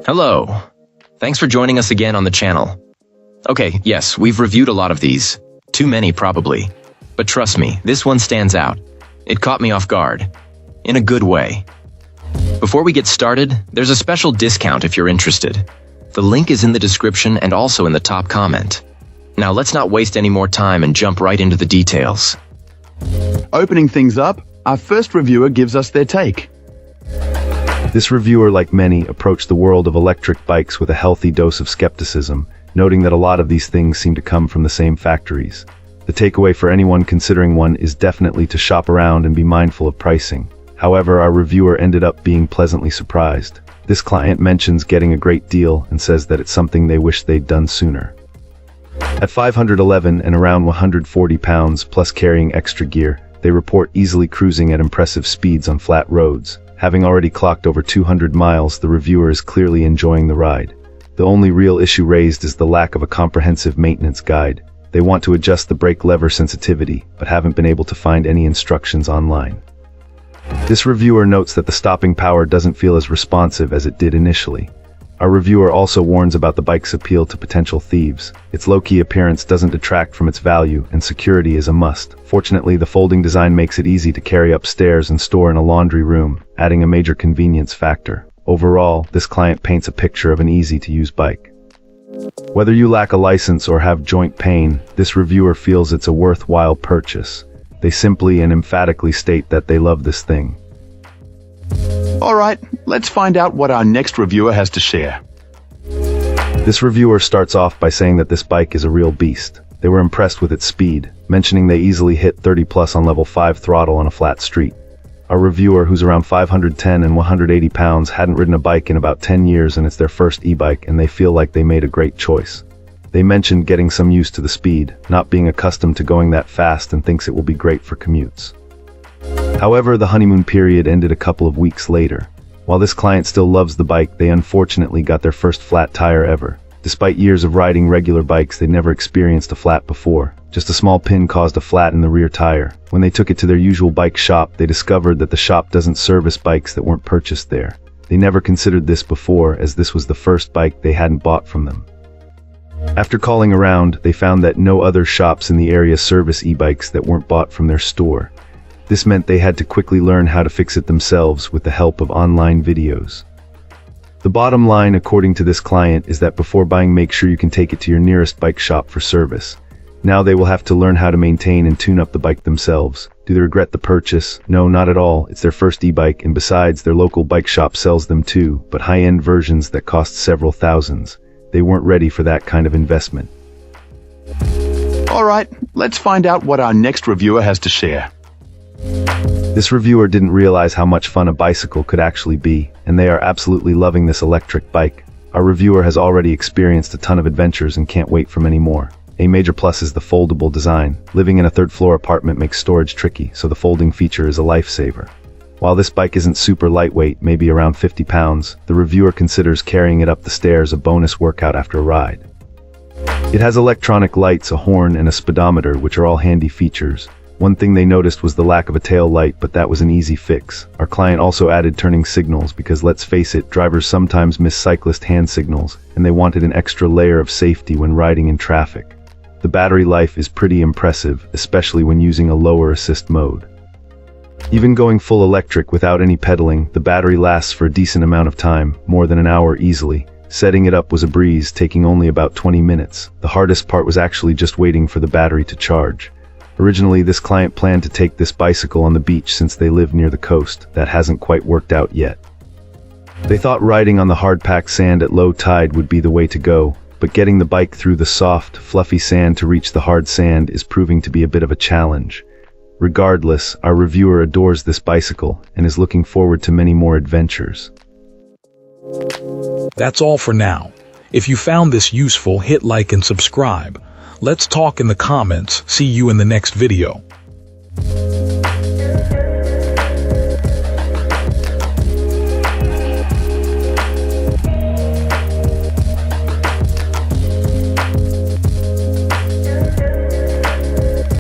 Hello. Thanks for joining us again on the channel. Okay, yes, we've reviewed a lot of these. Too many, probably. But trust me, this one stands out. It caught me off guard. In a good way. Before we get started, there's a special discount if you're interested. The link is in the description and also in the top comment. Now let's not waste any more time and jump right into the details. Opening things up, our first reviewer gives us their take. This reviewer, like many, approached the world of electric bikes with a healthy dose of skepticism, noting that a lot of these things seem to come from the same factories. The takeaway for anyone considering one is definitely to shop around and be mindful of pricing. However, our reviewer ended up being pleasantly surprised. This client mentions getting a great deal and says that it's something they wish they'd done sooner. At 511 and around 140 pounds plus carrying extra gear, they report easily cruising at impressive speeds on flat roads. Having already clocked over 200 miles, the reviewer is clearly enjoying the ride. The only real issue raised is the lack of a comprehensive maintenance guide. They want to adjust the brake lever sensitivity, but haven't been able to find any instructions online. This reviewer notes that the stopping power doesn't feel as responsive as it did initially. Our reviewer also warns about the bike's appeal to potential thieves. Its low-key appearance doesn't detract from its value, and security is a must. Fortunately, the folding design makes it easy to carry upstairs and store in a laundry room, adding a major convenience factor. Overall, this client paints a picture of an easy-to-use bike. Whether you lack a license or have joint pain, this reviewer feels it's a worthwhile purchase. They simply and emphatically state that they love this thing. Alright, let's find out what our next reviewer has to share. This reviewer starts off by saying that this bike is a real beast. They were impressed with its speed, mentioning they easily hit 30 plus on level 5 throttle on a flat street. Our reviewer, who's around 510 and 180 pounds, hadn't ridden a bike in about 10 years and it's their first e-bike, and they feel like they made a great choice. They mentioned getting some used to the speed, not being accustomed to going that fast, and thinks it will be great for commutes. However, the honeymoon period ended a couple of weeks later. While this client still loves the bike, they unfortunately got their first flat tire ever. Despite years of riding regular bikes, they'd never experienced a flat before. Just a small pin caused a flat in the rear tire. When they took it to their usual bike shop, they discovered that the shop doesn't service bikes that weren't purchased there. They never considered this before, as this was the first bike they hadn't bought from them. After calling around, they found that no other shops in the area service e-bikes that weren't bought from their store. This meant they had to quickly learn how to fix it themselves with the help of online videos. The bottom line, according to this client, is that before buying, make sure you can take it to your nearest bike shop for service. Now they will have to learn how to maintain and tune up the bike themselves. Do they regret the purchase? No, not at all. It's their first e-bike, and besides, their local bike shop sells them too, but high-end versions that cost several thousands. They weren't ready for that kind of investment. Alright, let's find out what our next reviewer has to share. This reviewer didn't realize how much fun a bicycle could actually be, and they are absolutely loving this electric bike. Our reviewer has already experienced a ton of adventures and can't wait for many more. A major plus is the foldable design. Living in a third-floor apartment makes storage tricky, so the folding feature is a lifesaver. While this bike isn't super lightweight, maybe around 50 pounds, the reviewer considers carrying it up the stairs a bonus workout after a ride. It has electronic lights, a horn, and a speedometer, which are all handy features. One thing they noticed was the lack of a tail light, but that was an easy fix. Our client also added turning signals because, let's face it, drivers sometimes miss cyclist hand signals, and they wanted an extra layer of safety when riding in traffic. The battery life is pretty impressive, especially when using a lower assist mode. Even going full electric without any pedaling, the battery lasts for a decent amount of time, more than an hour easily. Setting it up was a breeze, taking only about 20 minutes. The hardest part was actually just waiting for the battery to charge. Originally, this client planned to take this bicycle on the beach since they live near the coast. That hasn't quite worked out yet. They thought riding on the hard-packed sand at low tide would be the way to go, but getting the bike through the soft, fluffy sand to reach the hard sand is proving to be a bit of a challenge. Regardless, our reviewer adores this bicycle and is looking forward to many more adventures. That's all for now. If you found this useful, hit like and subscribe. Let's talk in the comments. See you in the next video.